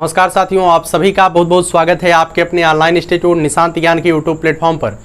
नमस्कार साथियों, आप सभी का बहुत बहुत स्वागत है आपके अपने ऑनलाइन इंस्टीट्यूट निशांत ज्ञान के यूट्यूब प्लेटफॉर्म पर।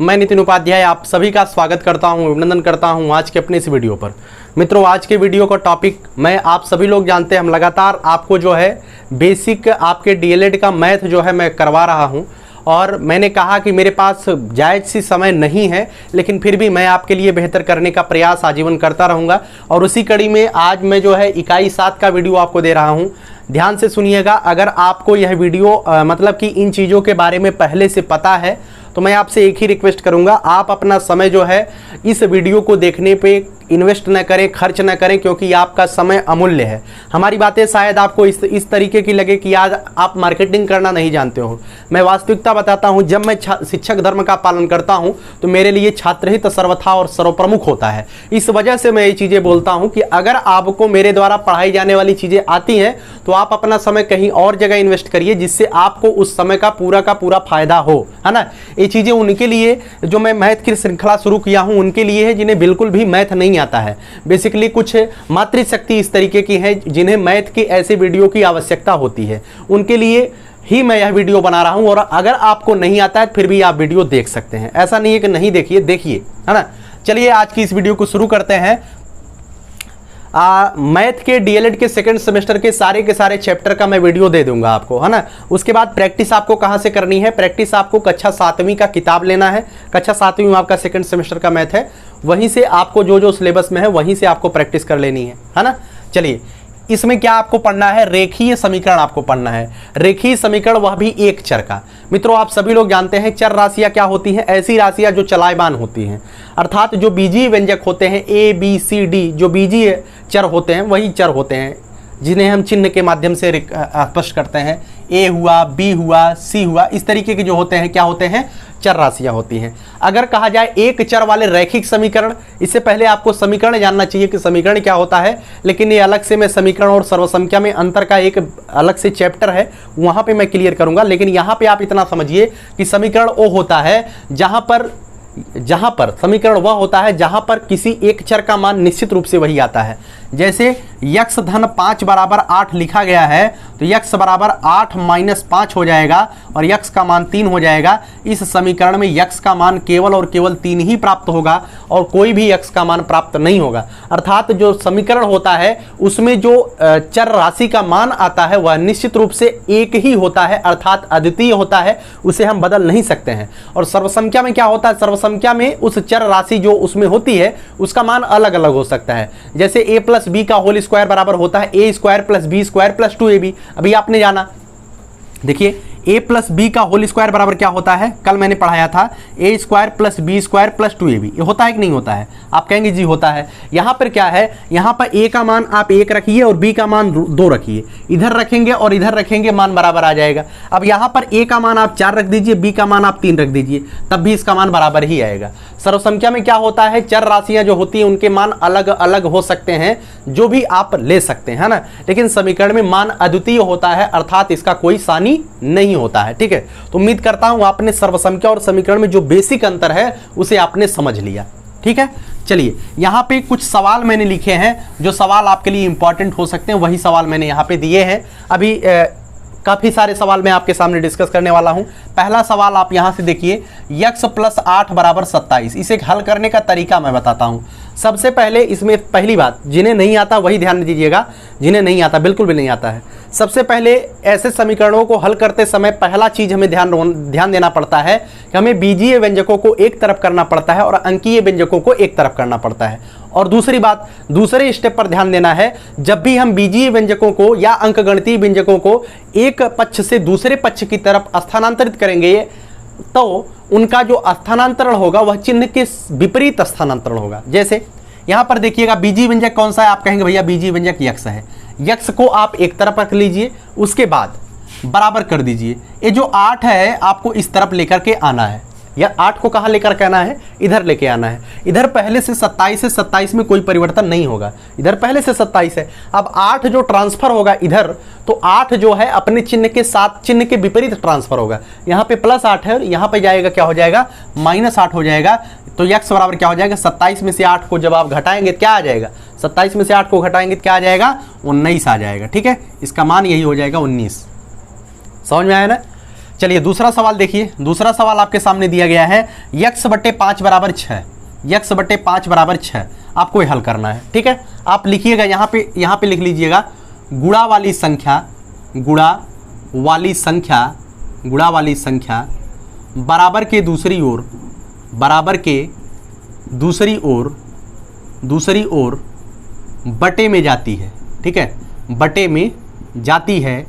मैं नितिन उपाध्याय आप सभी का स्वागत करता हूं, अभिनंदन करता हूं आज के अपने इस वीडियो पर। मित्रों, आज के वीडियो का टॉपिक मैं आप सभी लोग जानते हैं, हम लगातार आपको जो है बेसिक आपके डीएलएड का मैथ जो है मैं करवा रहा हूँ और मैंने कहा कि मेरे पास जायज़ सी समय नहीं है, लेकिन फिर भी मैं आपके लिए बेहतर करने का प्रयास आजीवन करता रहूँगा। और उसी कड़ी में आज मैं जो है इकाई 7 का वीडियो आपको दे रहा हूँ। ध्यान से सुनिएगा। अगर आपको यह वीडियो मतलब कि इन चीज़ों के बारे में पहले से पता है तो मैं आपसे एक ही रिक्वेस्ट करूंगा, आप अपना समय जो है इस वीडियो को देखने पे इन्वेस्ट न करें, खर्च न करें, क्योंकि आपका समय अमूल्य है। हमारी बातें शायद आपको इस तरीके की लगे कि आज आप मार्केटिंग करना नहीं जानते हो। मैं वास्तविकता बताता हूं, जब मैं शिक्षक धर्म का पालन करता हूं तो मेरे लिए छात्रहित सर्वथा और सर्वप्रमुख होता है। इस वजह से मैं ये चीज़ें बोलता हूँ कि अगर आपको मेरे द्वारा पढ़ाई जाने वाली चीज़ें आती हैं तो आप अपना समय कहीं और जगह इन्वेस्ट करिए, जिससे आपको उस समय का पूरा फायदा हो, है ना। ये चीज़ें उनके लिए जो मैं मैथ की श्रृंखला शुरू किया हूँ उनके लिए है जिन्हें बिल्कुल भी मैथ नहीं आता है। बेसिकली कुछ मातृशक्ति इस तरीके की है जिन्हें मैथ के ऐसे वीडियो की आवश्यकता होती है, उनके लिए ही मैं यह वीडियो बना रहा हूं। और अगर आपको नहीं आता है फिर भी आप वीडियो देख सकते हैं, ऐसा नहीं है कि नहीं देखिए, देखिए, है ना। चलिए आज की इस वीडियो को शुरू करते हैं। मैथ के डीएलएड के सेकंड सेमेस्टर के सारे चैप्टर का मैं वीडियो दे दूंगा आपको, है ना। उसके बाद प्रैक्टिस आपको कहाँ से करनी है? प्रैक्टिस आपको कक्षा 7वीं का किताब लेना है। कक्षा 7वीं में आपका सेकंड सेमेस्टर का मैथ है, वहीं से आपको जो सिलेबस में है वहीं से आपको प्रैक्टिस कर लेनी है ना। चलिए, इसमें क्या आपको पढ़ना है? रेखीय समीकरण आपको पढ़ना है। रेखीय समीकरण, वह भी एक चर का। मित्रों, आप सभी लोग जानते हैं चर राशियां क्या होती हैं? ऐसी राशियां जो चलायमान होती हैं, अर्थात जो बीजीय व्यंजक होते हैं ए बी सी डी, जो बीजीय चर होते हैं वही चर होते हैं जिन्हें हम चिन्ह के माध्यम से स्पष्ट करते हैं। ए हुआ, बी हुआ, सी हुआ, इस तरीके के जो होते हैं क्या होते हैं? चर राशियां होती हैं। अगर कहा जाए एक चर वाले रैखिक समीकरण, इससे पहले आपको समीकरण जानना चाहिए कि समीकरण क्या होता है, लेकिन ये अलग से मैं समीकरण और सर्वसंख्या में अंतर का एक अलग से चैप्टर है, वहां पे मैं क्लियर करूंगा। लेकिन यहाँ पे आप इतना समझिए कि समीकरण वो होता है जहां पर समीकरण वह होता है जहां पर किसी एक चर का मान निश्चित रूप से वही आता है। जैसे यक्स धन 5 बराबर 8 लिखा गया है तो यक्स बराबर 8 माइनस 5 हो जाएगा और यक्स का मान 3 हो जाएगा। इस समीकरण में यक्स का मान केवल और केवल 3 ही प्राप्त होगा और कोई भी यक्स का मान प्राप्त नहीं होगा। अर्थात जो समीकरण होता है उसमें जो चर राशि का मान आता है वह निश्चित रूप से एक ही होता है, अर्थात अद्वितीय होता है, उसे हम बदल नहीं सकते हैं। और सर्वसंख्या में क्या होता है? सर्वसंख्या में उस चर राशि जो उसमें होती है उसका मान अलग अलग हो सकता है। जैसे ए प्लस बी का होल स्क्वायर बराबर होता है a square plus b square plus 2ab। अभी आपने जाना, देखिए a प्लस बी का होल स्क्वायर बराबर क्या होता है? कल मैंने पढ़ाया था a square plus b square plus 2ab। ये होता है कि नहीं होता है? आप कहेंगे जी होता है। यहाँ पर क्या है? यहाँ पर a का मान आप 1 रखिए और b का मान 2 रखिए, इधर रखेंगे और इधर रखेंगे मान बराबर आ जाएगा। अब यहाँ पर a का मान आप 4 रख दीजिए, b का मान आप 3 रख दीजिए, तब भी इसका मान बराबर ही आएगा। सर्वसंख्या में क्या होता है? चर राशियां जो होती हैं उनके मान अलग अलग हो सकते हैं, जो भी आप ले सकते हैं, है ना। लेकिन समीकरण में मान अद्वितीय होता है, अर्थात इसका कोई सानी नहीं होता है, ठीक है। तो उम्मीद करता हूं आपने सर्वसंख्या और समीकरण में जो बेसिक अंतर है उसे आपने समझ लिया, ठीक है। चलिए, यहां पे कुछ सवाल मैंने लिखे हैं, जो सवाल आपके लिए इंपॉर्टेंट हो सकते हैं, वही सवाल मैंने यहां पे दिए हैं। अभी काफ़ी सारे सवाल मैं आपके सामने डिस्कस करने वाला हूं। पहला सवाल आप यहां से देखिए, यक्स प्लस 8 बराबर 27। इसे हल करने का तरीका मैं बताता हूं। सबसे पहले इसमें पहली बात, जिन्हें नहीं आता वही ध्यान दीजिएगा, जिन्हें नहीं आता बिल्कुल भी नहीं आता है। सबसे पहले ऐसे समीकरणों को हल करते समय पहला चीज हमें ध्यान देना पड़ता है कि हमें बीजीय व्यंजकों को एक तरफ करना पड़ता है और अंकीय व्यंजकों को एक तरफ करना पड़ता है। और दूसरी बात, दूसरे स्टेप पर ध्यान देना है, जब भी हम बीजीय व्यंजकों को या अंकगणितीय व्यंजकों को एक पक्ष से दूसरे पक्ष की तरफ स्थानांतरित करेंगे तो उनका जो स्थानांतरण होगा वह चिन्ह के विपरीत स्थानांतरण होगा। जैसे यहां पर देखिएगा, बीजीय व्यंजक कौन सा है? आप कहेंगे भैया बीजीय व्यंजक यक्स है। यक्स को आप एक तरफ रख लीजिए, उसके बाद बराबर कर दीजिए। ये जो 8 है आपको इस तरफ लेकर के आना है, या 8 को कहाँ लेकर के आना है? इधर लेके आना है। इधर पहले से 27 है, 27 में कोई परिवर्तन नहीं होगा, इधर पहले से 27 है। अब 8 जो ट्रांसफर होगा इधर, तो 8 जो है अपने चिन्ह के साथ चिन्ह के विपरीत ट्रांसफर होगा। यहाँ पे प्लस 8 है और यहाँ पे जाएगा क्या हो जाएगा? माइनस 8 हो जाएगा। तो यक्स बराबर क्या हो जाएगा? 27 में से 8 को जब आप घटाएंगे क्या आ जाएगा? 27 में से 8 को घटाएंगे क्या आ जाएगा? 19 आ जाएगा, ठीक है। इसका मान यही हो जाएगा 19। समझ में आया ना। चलिए दूसरा सवाल देखिए, दूसरा सवाल आपके सामने दिया गया है x बटे 5 बराबर 6, x बटे 5 बराबर 6 आपको ये हल करना है। ठीक है, आप लिखिएगा यहाँ पे लिख लीजिएगा गुणा वाली संख्या, गुणा वाली संख्या, गुणा वाली संख्या बराबर के दूसरी ओर, बराबर के दूसरी ओर, दूसरी ओर बटे में जाती है। ठीक है, बटे में जाती है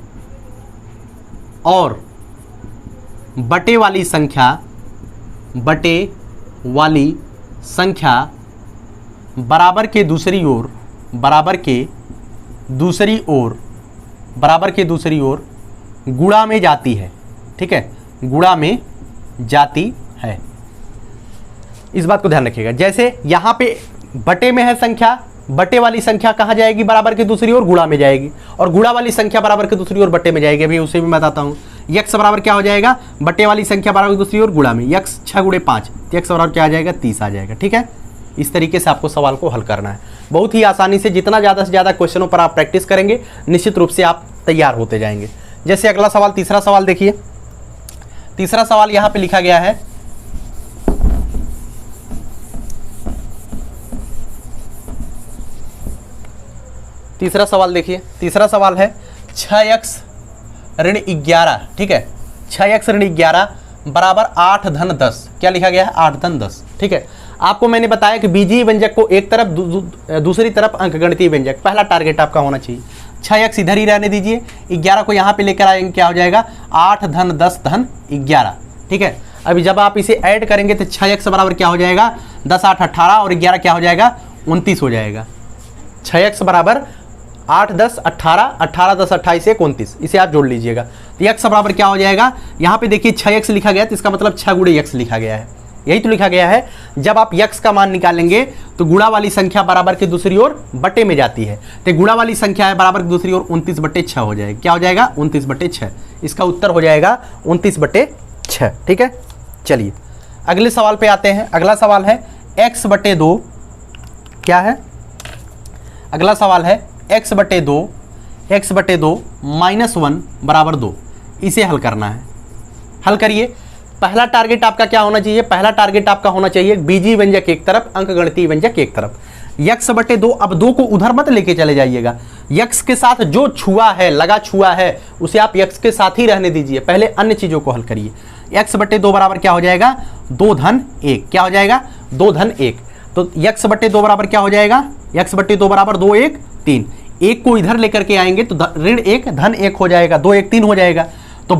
और बटे वाली संख्या, बटे वाली संख्या बराबर के दूसरी ओर, बराबर के दूसरी ओर, बराबर के दूसरी ओर गुणा में जाती है। ठीक है, गुणा में जाती है। इस बात को ध्यान रखिएगा, जैसे यहाँ पे बटे में है संख्या, बटे वाली संख्या कहाँ जाएगी, बराबर की दूसरी ओर गुणा में जाएगी, और गुणा वाली संख्या बराबर की दूसरी ओर बटे में जाएगी। अभी उसे भी मैं बताता हूँ। x बराबर क्या हो जाएगा, बटे वाली संख्या बराबर की दूसरी ओर गुणा में, x 6 गुणे 5, x बराबर क्या आ जाएगा, 30 आ जाएगा। ठीक है, इस तरीके से आपको सवाल को हल करना है। बहुत ही आसानी से, जितना ज़्यादा से ज़्यादा क्वेश्चनों पर आप प्रैक्टिस करेंगे निश्चित रूप से आप तैयार होते जाएंगे। जैसे अगला सवाल, तीसरा सवाल देखिए। तीसरा सवाल यहाँ पे लिखा गया है तीसरा सवाल देखिए, तीसरा सवाल है 6x ऋण 11। ठीक है, 6x ऋण 11 बराबर 8 धन 10। क्या लिखा गया है, 8 धन 10। ठीक है, आपको मैंने बताया कि बीजीय व्यंजक को एक तरफ, दूसरी तरफ अंकगणितीय व्यंजक, पहला टारगेट आपका होना चाहिए। 6x इधर ही रहने दीजिए, 11 को यहाँ पे लेकर आएंगे, क्या हो जाएगा, 8 धन 10 धन 11। ठीक है, अभी जब आप इसे ऐड करेंगे तो 6x बराबर क्या हो जाएगा, 10 8 18 और 11 क्या हो जाएगा, 29 हो जाएगा। 6x बराबर 8 10 18, 18 10 28 1 29, इसे आप जोड़ लीजिएगा। तो x बराबर क्या हो जाएगा, यहाँ पे देखिए 6x लिखा गया है, तो इसका मतलब 6 गुणे x लिखा गया है। यही तो लिखा गया है। जब आप x का मान निकालेंगे तो गुणा वाली संख्या बराबर की दूसरी ओर बटे में जाती है, तो गुणा वाली संख्या है बराबर की दूसरी ओर 29 बटे 6 हो जाएगा। क्या हो जाएगा, 29 बटे 6। इसका उत्तर हो जाएगा 29 बटे 6। ठीक है, चलिए अगले सवाल पे आते हैं। अगला सवाल है x बटे 2, क्या है, अगला सवाल है x बटे 2, x बटे 2 -1 बराबर 2। इसे हल करना है। हल करिए। पहला टारगेट आपका क्या होना चाहिए, पहला टारगेट आपका होना चाहिए बीजीय व्यंजक एक तरफ, अंकगणितीय व्यंजक एक तरफ। x बटे 2, अब 2 को उधर मत लेके चले जाइएगा, x के साथ जो छुआ है, लगा छुआ है, उसे आप x के साथ ही रहने दीजिए। पहले अन्य चीजों को हल करिए। x बटे 2 बराबर क्या हो जाएगा, 2 धन 1। क्या हो जाएगा, 2 धन 1। तो x बटे 2 बराबर क्या हो जाएगा, x बटे 2 बराबर 2 1 3। 1 को इधर लेकर के आएंगे तो ऋण 1 धन 1 हो जाएगा, 2 1 3 हो जाएगा। तो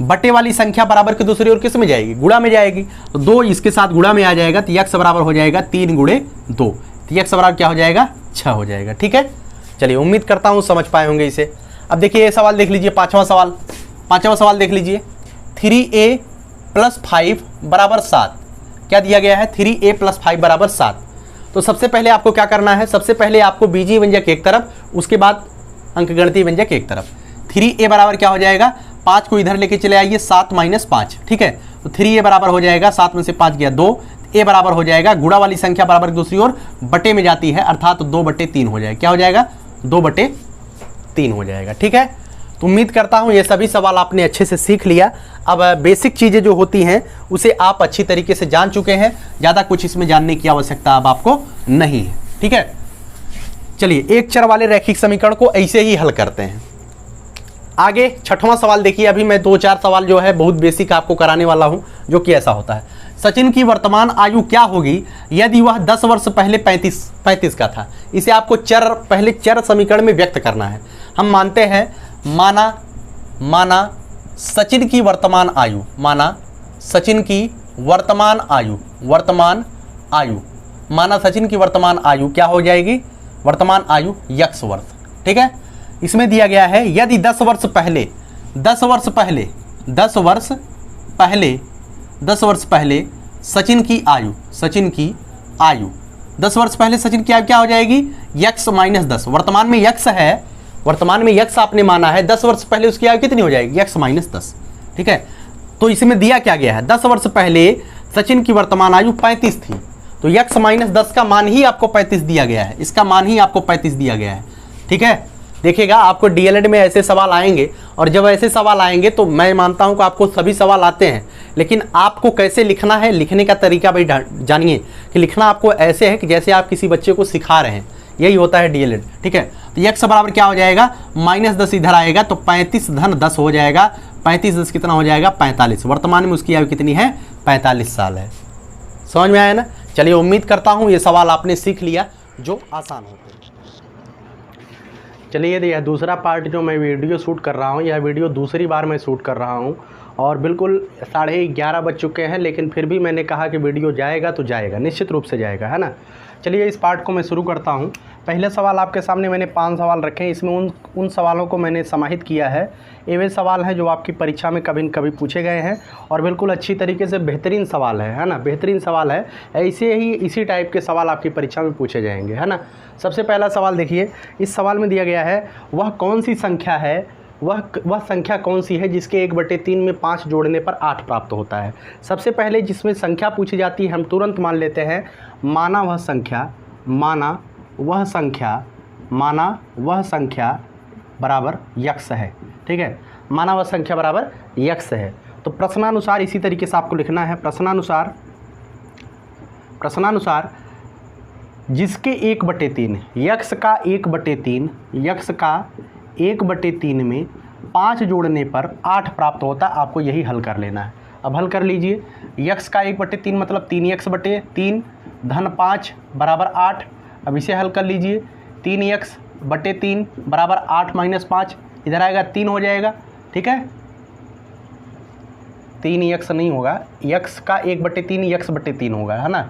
बटे वाली संख्या बराबर की दूसरी ओर किस में जाएगी, गुणा में जाएगी। तो 2 इसके साथ गुणा में आ जाएगा, तो x बराबर हो जाएगा 3 गुणे 2। तो x बराबर क्या हो जाएगा, 6 हो जाएगा। ठीक है, चलिए उम्मीद करता हूँ समझ पाए होंगे इसे। अब देखिए ये सवाल देख लीजिए, पांचवा सवाल। पांचवा सवाल देख लीजिए, 3a + 5 बराबर 7। क्या दिया गया है, 3a + 5 बराबर 7। तो सबसे पहले आपको क्या करना है, सबसे पहले आपको बीजीय व्यंजक एक तरफ, उसके बाद अंकगणितीय व्यंजक एक तरफ। 3a बराबर क्या हो जाएगा, 5 को इधर लेके चले आइए, 7 - 5। ठीक है, तो 3a बराबर हो जाएगा, 7 में से 5 गया 2, a बराबर हो जाएगा, गुणा वाली संख्या बराबर की दूसरी ओर बटे में जाती है, अर्थात 2 बटे 3 हो जाएगा। क्या हो जाएगा, 2 बटे 3 हो जाएगा। ठीक है, तो उम्मीद करता हूँ ये सभी सवाल आपने अच्छे से सीख लिया। अब बेसिक चीज़ें जो होती हैं उसे आप अच्छी तरीके से जान चुके हैं, ज़्यादा कुछ इसमें जानने की आवश्यकता अब आपको नहीं है। ठीक है, चलिए एक चर वाले रैखिक समीकरण को ऐसे ही हल करते हैं। आगे छठवां सवाल देखिए। अभी मैं 2-4 सवाल जो है बहुत बेसिक आपको कराने वाला हूं, जो कि ऐसा होता है, सचिन की वर्तमान आयु क्या होगी यदि वह 10 वर्ष पहले 35 का था। इसे आपको पहले चर समीकरण में व्यक्त करना है। हम मानते हैं, माना सचिन की वर्तमान आयु, माना सचिन की वर्तमान आयु, माना सचिन की वर्तमान आयु क्या हो जाएगी, वर्तमान आयु x वर्ष। ठीक है, इसमें दिया गया है यदि 10 वर्ष पहले 10 वर्ष पहले सचिन की आयु 10 वर्ष पहले सचिन की आयु क्या हो जाएगी, x - 10। वर्तमान में x है, वर्तमान में x आपने माना है, 10 वर्ष पहले उसकी आयु कितनी हो जाएगी, x - 10। ठीक है, तो इसमें दिया क्या गया है, 10 वर्ष पहले सचिन की वर्तमान आयु 35 थी, तो x - 10 का मान ही आपको 35 दिया गया है, इसका मान ही आपको 35 दिया गया है। ठीक है, देखिएगा आपको डीएलएड में ऐसे सवाल आएंगे, और जब ऐसे सवाल आएंगे तो मैं मानता हूं कि आपको सभी सवाल आते हैं, लेकिन आपको कैसे लिखना है, लिखने का तरीका भाई जानिए कि लिखना आपको ऐसे है कि जैसे आप किसी बच्चे को सिखा रहे हैं, यही होता है डीएलएड। ठीक है, तो x बराबर क्या हो जाएगा, -10 इधर आएगा तो 35 धन 10 हो जाएगा, 35 10 कितना हो जाएगा 45। वर्तमान में उसकी आयु कितनी है, 45 साल है। समझ में आया ना। चलिए उम्मीद करता हूं ये सवाल आपने सीख लिया जो आसान होते हैं। चलिए यह दूसरा पार्ट जो मैं वीडियो शूट कर रहा हूँ, यह वीडियो दूसरी बार मैं शूट कर रहा हूँ और बिल्कुल 11:30 बज चुके हैं, लेकिन फिर भी मैंने कहा कि वीडियो जाएगा तो जाएगा, निश्चित रूप से जाएगा, है ना। चलिए इस पार्ट को मैं शुरू करता हूँ। पहले सवाल आपके सामने मैंने 5 सवाल रखे हैं, इसमें उन सवालों को मैंने समाहित किया है। ये वे सवाल हैं जो आपकी परीक्षा में कभी न कभी पूछे गए हैं और बिल्कुल अच्छी तरीके से बेहतरीन सवाल है ना, बेहतरीन सवाल है। ऐसे ही इसी टाइप के सवाल आपकी परीक्षा में पूछे जाएंगे, है ना। सबसे पहला सवाल देखिए, इस सवाल में दिया गया है वह कौन सी संख्या है, वह संख्या कौन सी है जिसके 1/3 में 5 जोड़ने पर 8 प्राप्त होता है। सबसे पहले जिसमें संख्या पूछी जाती है हम तुरंत मान लेते हैं माना वह संख्या बराबर यक्स है। ठीक है, माना वह संख्या बराबर यक्स है। तो प्रश्नानुसार इसी तरीके से आपको लिखना है, प्रश्नानुसार जिसके 1/3 यक्स का 1/3 में 5 जोड़ने पर 8 प्राप्त होता है, आपको यही हल कर लेना है। अब हल कर लीजिए, यक्स का 1/3 मतलब 3x/3 धन 5 बराबर 8। अब इसे हल कर लीजिए, 3x/3 बराबर 8 - 5, इधर आएगा 3 हो जाएगा। ठीक है, 3x नहीं होगा, यक्स का 1/3 x/3 होगा, है ना।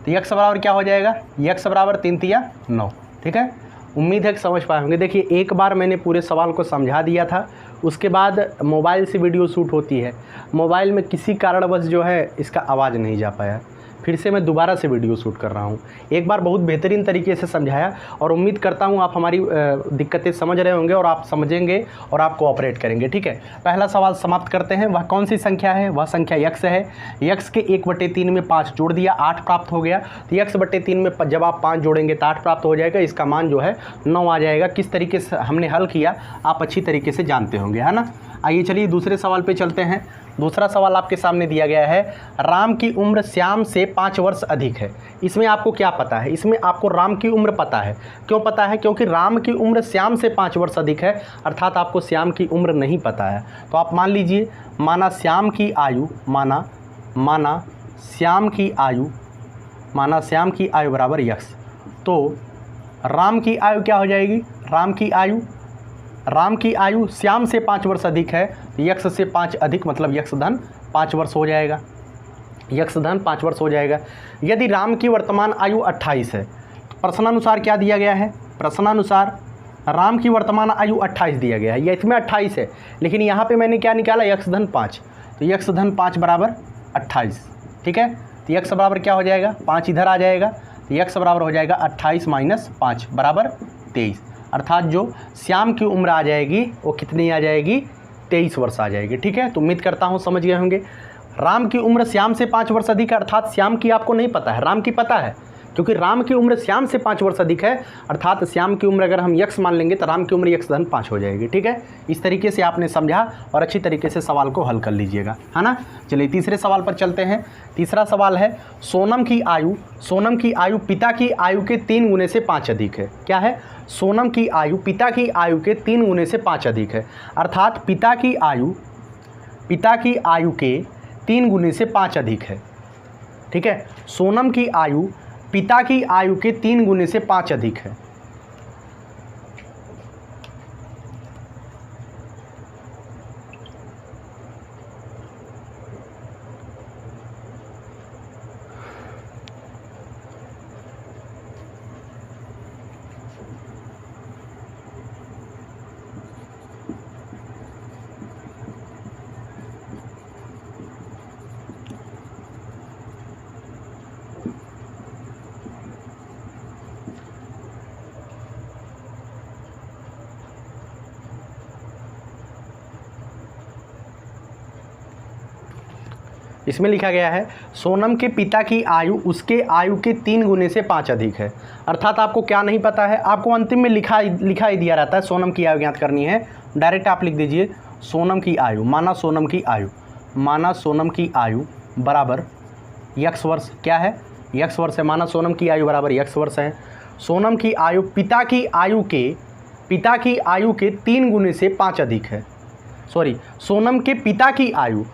तो यक्स बराबर क्या हो जाएगा, यक्स बराबर 3 तिया 9। ठीक है, उम्मीद है कि समझ पाए होंगे। देखिए एक बार मैंने पूरे सवाल को समझा दिया था, उसके बाद मोबाइल से वीडियो शूट होती है, मोबाइल में किसी कारणवश जो है इसका आवाज़ नहीं जा पाया, फिर से मैं दोबारा से वीडियो शूट कर रहा हूँ। एक बार बहुत बेहतरीन तरीके से समझाया और उम्मीद करता हूँ आप हमारी दिक्कतें समझ रहे होंगे और आप समझेंगे और आप कोऑपरेट करेंगे। ठीक है, पहला सवाल समाप्त करते हैं। वह कौन सी संख्या है, वह संख्या यक्स है। यक्स के 1/3 में 5 जोड़ दिया, 8 प्राप्त हो गया। तो यक्स/3 में जब आप 5 जोड़ेंगे तो 8 प्राप्त हो जाएगा, इसका मान जो है 9 आ जाएगा। किस तरीके से हमने हल किया आप अच्छी तरीके से जानते होंगे, है ना। आइए चलिए दूसरे सवाल पे चलते हैं। दूसरा सवाल आपके सामने दिया गया है, राम की उम्र श्याम से 5 वर्ष अधिक है। इसमें आपको क्या पता है, इसमें आपको राम की उम्र पता है। क्यों पता है, क्योंकि राम की उम्र श्याम से 5 वर्ष अधिक है, अर्थात आपको श्याम की उम्र नहीं पता है। तो आप मान लीजिए, माना श्याम की आयु बराबर यक्स, तो राम की आयु क्या हो जाएगी, राम की आयु श्याम से 5 वर्ष अधिक है, यक्स से 5 अधिक मतलब यक्स धन 5 वर्ष हो जाएगा, यक्स धन 5 वर्ष हो जाएगा। यदि राम की वर्तमान आयु 28 है, तो प्रश्नानुसार क्या दिया गया है, प्रश्नानुसार राम की वर्तमान आयु 28 दिया गया है, या इसमें 28 है, लेकिन यहाँ पे मैंने क्या निकाला, यक्स धन 5, तो यक्स धन 5 बराबर 28। ठीक है, तो यक्स बराबर क्या हो जाएगा, 5 इधर आ जाएगा, तो यक्स बराबर हो जाएगा 28 - 5 बराबर 23, अर्थात जो श्याम की उम्र आ जाएगी वो कितनी आ जाएगी, 23 वर्ष आ जाएगी। ठीक है, तो उम्मीद करता हूँ समझ गए होंगे। राम की उम्र श्याम से 5 वर्ष अधिक है, अर्थात श्याम की आपको नहीं पता है, राम की पता है, क्योंकि राम की उम्र श्याम से 5 वर्ष अधिक है, अर्थात श्याम की उम्र अगर हम यक्स मान लेंगे तो राम की उम्र यक्स धन 5 हो जाएगी। ठीक है, इस तरीके से आपने समझा और अच्छी तरीके से सवाल को हल कर लीजिएगा, है ना। चलिए तीसरे सवाल पर चलते हैं। तीसरा सवाल है, सोनम की आयु पिता की आयु के 3 गुने से 5 अधिक है। क्या है, सोनम की आयु पिता की आयु के 3 गुने से 5 अधिक है, अर्थात पिता की आयु के 3 गुने से 5 अधिक है। ठीक है, सोनम की आयु पिता की आयु के 3 गुने से 5 अधिक है। इसमें लिखा गया है सोनम के पिता की आयु उसके आयु के 3 गुने से 5 अधिक है। अर्थात आपको क्या नहीं पता है, आपको अंतिम में लिखा ही दिया रहता है सोनम की आयु ज्ञात करनी है। डायरेक्ट आप लिख दीजिए सोनम की आयु, माना सोनम की आयु बराबर यक्स वर्ष। क्या है? यक्स वर्ष है। माना सोनम की आयु बराबर यक्स वर्ष है। सोनम की आयु पिता की आयु के 3 गुने से 5 अधिक है। सॉरी, सोनम के पिता की आयु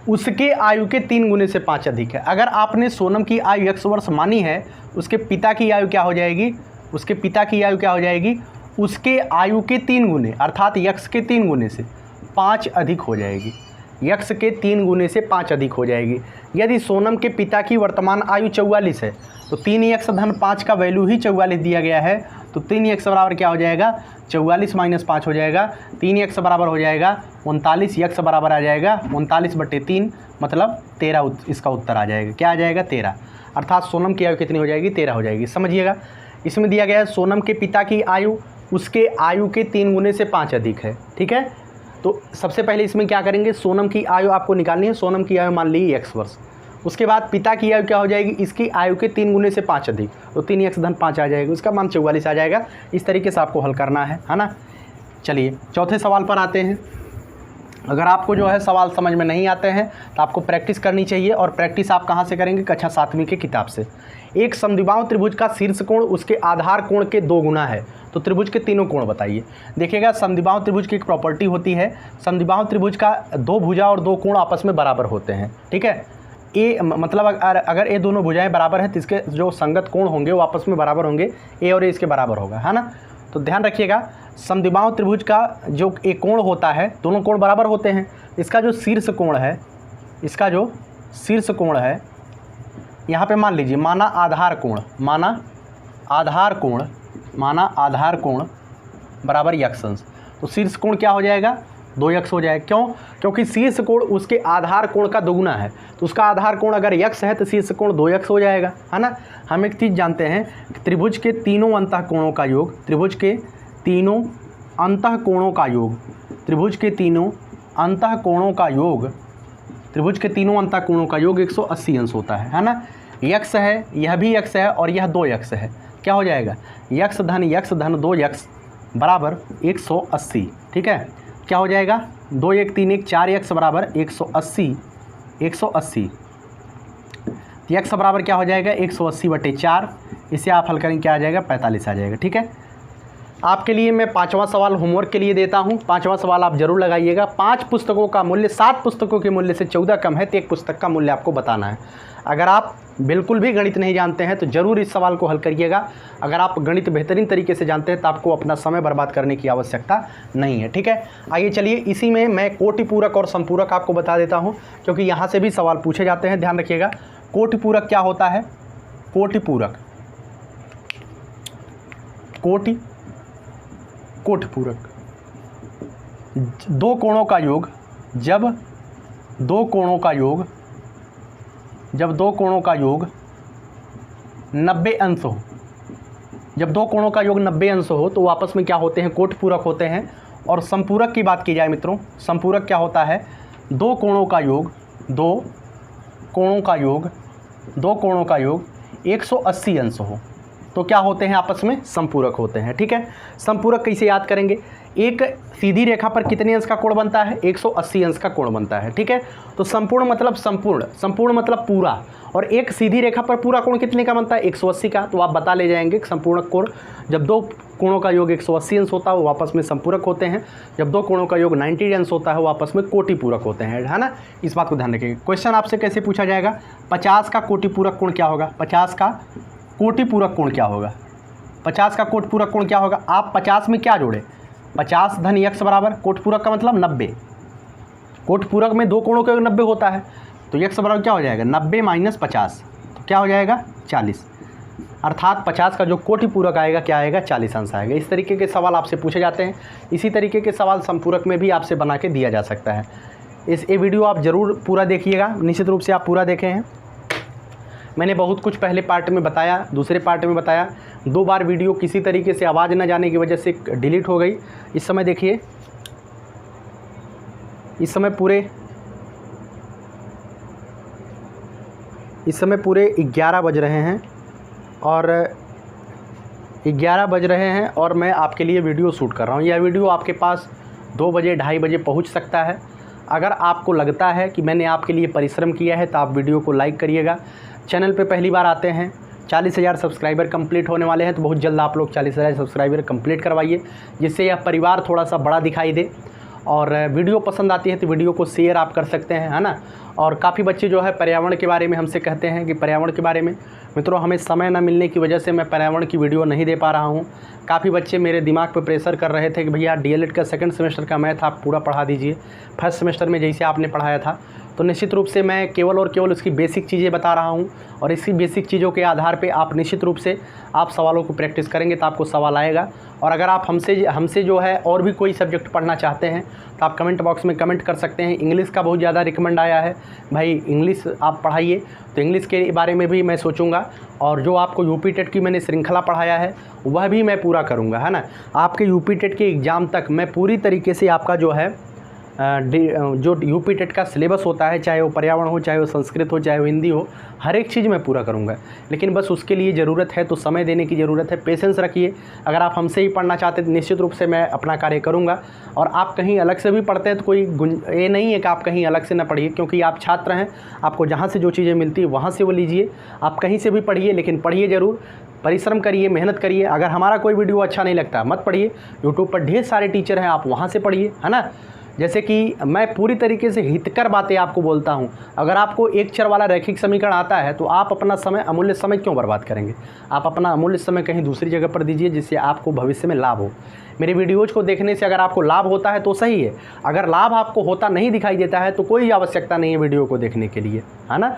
उसके आयु के 3 गुने से 5 अधिक है। अगर आपने सोनम की आयु यक्स वर्ष मानी है, उसके पिता की आयु क्या हो जाएगी? उसके पिता की आयु क्या हो जाएगी? उसके आयु के 3 गुने, अर्थात यक्स के 3 गुने से 5 अधिक हो जाएगी। यक्स के 3 गुने से 5 अधिक हो जाएगी। यदि सोनम के पिता की वर्तमान आयु 44 है तो 3 यक्स धन 5 का वैल्यू ही 44 दिया गया है, तो 3 यक्स बराबर क्या हो जाएगा? 44 माइनस 5 हो जाएगा। 3 यक्स बराबर हो जाएगा 39, यक्स बराबर आ जाएगा 39/3 मतलब 13 इसका उत्तर आ जाएगा। क्या आ जाएगा? 13। अर्थात सोनम की आयु कितनी हो जाएगी? 13 हो जाएगी। समझिएगा, इसमें दिया गया है सोनम के पिता की आयु उसके आयु के 3 गुने से 5 अधिक है। ठीक है, तो सबसे पहले इसमें क्या करेंगे? सोनम की आयु आपको निकालनी है। सोनम की आयु मान ली यक्स वर्ष। उसके बाद पिता की आयु क्या हो जाएगी? इसकी आयु के 3 गुने से 5 अधिक, तो 3 यक्स धन 5 आ जाएगा, उसका मान 44 आ जाएगा। इस तरीके से आपको हल करना है ना। चलिए चौथे सवाल पर आते हैं। अगर आपको जो है सवाल समझ में नहीं आते हैं तो आपको प्रैक्टिस करनी चाहिए, और प्रैक्टिस आप कहाँ से करेंगे? कक्षा 7वीं की किताब से। एक समद्विबाहु त्रिभुज का शीर्ष कोण उसके आधार कोण के 2 गुना है, तो त्रिभुज के तीनों कोण बताइए। देखिएगा, समद्विबाहु त्रिभुज की एक प्रॉपर्टी होती है, समद्विबाहु त्रिभुज का 2 भुजा और 2 कोण आपस में बराबर होते हैं। ठीक है, ए मतलब अगर ये दोनों भुजाएं बराबर हैं तो इसके जो संगत कोण होंगे वो आपस में बराबर होंगे, ए और ए इसके बराबर होगा, है ना। तो ध्यान रखिएगा, समद्विबाहु त्रिभुज का जो एक कोण होता है, दोनों कोण बराबर होते हैं। इसका जो शीर्ष कोण है, यहाँ पे मान लीजिए माना आधार कोण बराबर यक्स अंश, तो शीर्ष कोण क्या हो जाएगा? 2 यक्स हो जाएगा। क्यों? क्योंकि शीर्ष कोण उसके आधार कोण का दोगुना है, तो उसका आधार कोण अगर यक्स है तो शीर्ष कोण 2 यक्स हो जाएगा, है ना। हम एक चीज़ जानते हैं, त्रिभुज के तीनों अंतःकोणों का योग, त्रिभुज के तीनों अंतःकोणों का योग 180 अंश होता है ना। यक्स है, यह भी यक्स है और यह 2 यक्स है। क्या हो जाएगा? यक्स धन 2 यक्स बराबर 180। ठीक है, क्या हो जाएगा? 2 1 3 1 4 यक्स बराबर 180। यक्स बराबर क्या हो जाएगा? 180/4। इसे आप हल करेंगे, क्या आ जाएगा? 45 आ जाएगा। ठीक है, आपके लिए मैं 5वां सवाल होमवर्क के लिए देता हूं। 5वां सवाल आप जरूर लगाइएगा। 5 पुस्तकों का मूल्य 7 पुस्तकों के मूल्य से 14 कम है तो एक पुस्तक का मूल्य आपको बताना है। अगर आप बिल्कुल भी गणित नहीं जानते हैं तो ज़रूर इस सवाल को हल करिएगा। अगर आप गणित बेहतरीन तरीके से जानते हैं तो आपको अपना समय बर्बाद करने की आवश्यकता नहीं है। ठीक है, आइए चलिए, इसी में मैं कोटि पूरक और संपूरक आपको बता देता हूँ, क्योंकि यहाँ से भी सवाल पूछे जाते हैं। ध्यान रखिएगा, कोटि पूरक क्या होता है? कोटि पूरक 2 कोणों का योग, जब 2 कोणों का योग 90 अंश हो, जब 2 कोणों का योग 90 अंश हो तो आपस में क्या होते हैं? कोटि पूरक होते हैं। और संपूरक की बात की जाए मित्रों, संपूरक क्या होता है? 2 कोणों का योग 180 अंश हो तो क्या होते हैं? आपस में संपूरक होते हैं। ठीक है, संपूरक कैसे याद करेंगे? एक सीधी रेखा पर कितने अंश का कोण बनता है? 180 अंश का कोण बनता है। ठीक है, तो संपूर्ण मतलब संपूर्ण मतलब पूरा, और एक सीधी रेखा पर पूरा कोण कितने का बनता है? 180 का। तो आप बता ले जाएंगे कि संपूर्ण कोण, जब 2 कोणों का योग 180 अंश होता है वो आपस में संपूरक होते हैं, जब 2 कोणों का योग 90 अंश होता है वो आपस में कोटि पूरक होते हैं, है ना। इस बात को ध्यान रखिएगा। क्वेश्चन आपसे कैसे पूछा जाएगा? 50 का कोटि पूरक कोण क्या होगा? 50 का कोटि पूरक कोण क्या होगा? 50 का कोटि पूरक कोण क्या होगा? आप 50 में क्या जोड़े? 50 धन यक्स बराबर, कोटि पूरक का मतलब 90। कोटि पूरक में 2 कोणों का योग 90 होता है, तो यक्स बराबर क्या हो जाएगा? 90 माइनस 50, तो क्या हो जाएगा? 40। अर्थात 50 का जो कोटि पूरक आएगा क्या आएगा? 40 अंश आएगा। इस तरीके के सवाल आपसे पूछे जाते हैं। इसी तरीके के सवाल संपूरक में भी आपसे बना के दिया जा सकता है। ये वीडियो आप ज़रूर पूरा देखिएगा, निश्चित रूप से आप पूरा देखे हैं। मैंने बहुत कुछ पहले पार्ट में बताया, दूसरे पार्ट में बताया। 2 बार वीडियो किसी तरीके से आवाज़ न जाने की वजह से डिलीट हो गई। इस समय देखिए, इस समय पूरे इस समय पूरे 11 बज रहे हैं और 11 बज रहे हैं और मैं आपके लिए वीडियो शूट कर रहा हूँ। यह वीडियो आपके पास 2 बजे 2:30 बजे पहुँच सकता है। अगर आपको लगता है कि मैंने आपके लिए परिश्रम किया है तो आप वीडियो को लाइक करिएगा। चैनल पे पहली बार आते हैं, 40,000 सब्सक्राइबर कंप्लीट होने वाले हैं, तो बहुत जल्द आप लोग 40,000 सब्सक्राइबर कंप्लीट करवाइए, जिससे यह परिवार थोड़ा सा बड़ा दिखाई दे। और वीडियो पसंद आती है तो वीडियो को शेयर आप कर सकते हैं, है ना। और काफ़ी बच्चे जो है पर्यावरण के बारे में हमसे कहते हैं कि पर्यावरण के बारे में मित्रों हमें समय न मिलने की वजह से मैं पर्यावरण की वीडियो नहीं दे पा रहा हूँ। काफ़ी बच्चे मेरे दिमाग पे प्रेशर कर रहे थे कि भैया डीएलएड का सेकंड सेमेस्टर का मैथ आप पूरा पढ़ा दीजिए, फर्स्ट सेमेस्टर में जैसे आपने पढ़ाया था। तो निश्चित रूप से मैं केवल और केवल उसकी बेसिक चीज़ें बता रहा हूँ और इसी बेसिक चीज़ों के आधार पे आप निश्चित रूप से आप सवालों को प्रैक्टिस करेंगे तो आपको सवाल आएगा। और अगर आप हमसे जो है और भी कोई सब्जेक्ट पढ़ना चाहते हैं तो आप कमेंट बॉक्स में कमेंट कर सकते हैं। इंग्लिश का बहुत ज़्यादा रिकमेंड आया है, भाई इंग्लिश आप पढ़ाइए, तो इंग्लिश के बारे में भी मैं सोचूंगा। और जो आपको यूपी टेट की मैंने श्रृंखला पढ़ाया है वह भी मैं पूरा करूँगा, है ना। आपके यूपी टेट के एग्ज़ाम तक मैं पूरी तरीके से आपका जो है जो यूपी टेट का सिलेबस होता है, चाहे वो पर्यावरण हो, चाहे वो संस्कृत हो, चाहे वो हिंदी हो, हर एक चीज़ मैं पूरा करूँगा। लेकिन बस उसके लिए ज़रूरत है तो समय देने की ज़रूरत है, पेशेंस रखिए। अगर आप हमसे ही पढ़ना चाहते हैं तो निश्चित रूप से मैं अपना कार्य करूँगा। और आप कहीं अलग से भी पढ़ते हैं तो कोई ये नहीं है कि आप कहीं अलग से ना पढ़िए, क्योंकि आप छात्र हैं, आपको जहाँ से जो चीज़ें मिलती है वहाँ से वो लीजिए। आप कहीं से भी पढ़िए, लेकिन पढ़िए ज़रूर, परिश्रम करिए, मेहनत करिए। अगर हमारा कोई वीडियो अच्छा नहीं लगता मत पढ़िए, यूट्यूब पर ढेर सारे टीचर हैं, आप वहाँ से पढ़िए, है ना। जैसे कि मैं पूरी तरीके से हितकर बातें आपको बोलता हूँ। अगर आपको एक चर वाला रैखिक समीकरण आता है तो आप अपना समय, अमूल्य समय क्यों बर्बाद करेंगे। आप अपना अमूल्य समय कहीं दूसरी जगह पर दीजिए जिससे आपको भविष्य में लाभ हो। मेरे वीडियोज़ को देखने से अगर आपको लाभ होता है तो सही है, अगर लाभ आपको होता नहीं दिखाई देता है तो कोई आवश्यकता नहीं है वीडियो को देखने के लिए, है ना।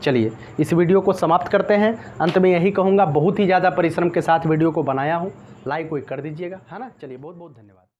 चलिए इस वीडियो को समाप्त करते हैं। अंत में यही कहूँगा, बहुत ही ज़्यादा परिश्रम के साथ वीडियो को बनाया हूँ, लाइक कोई कर दीजिएगा, है ना। चलिए बहुत बहुत धन्यवाद।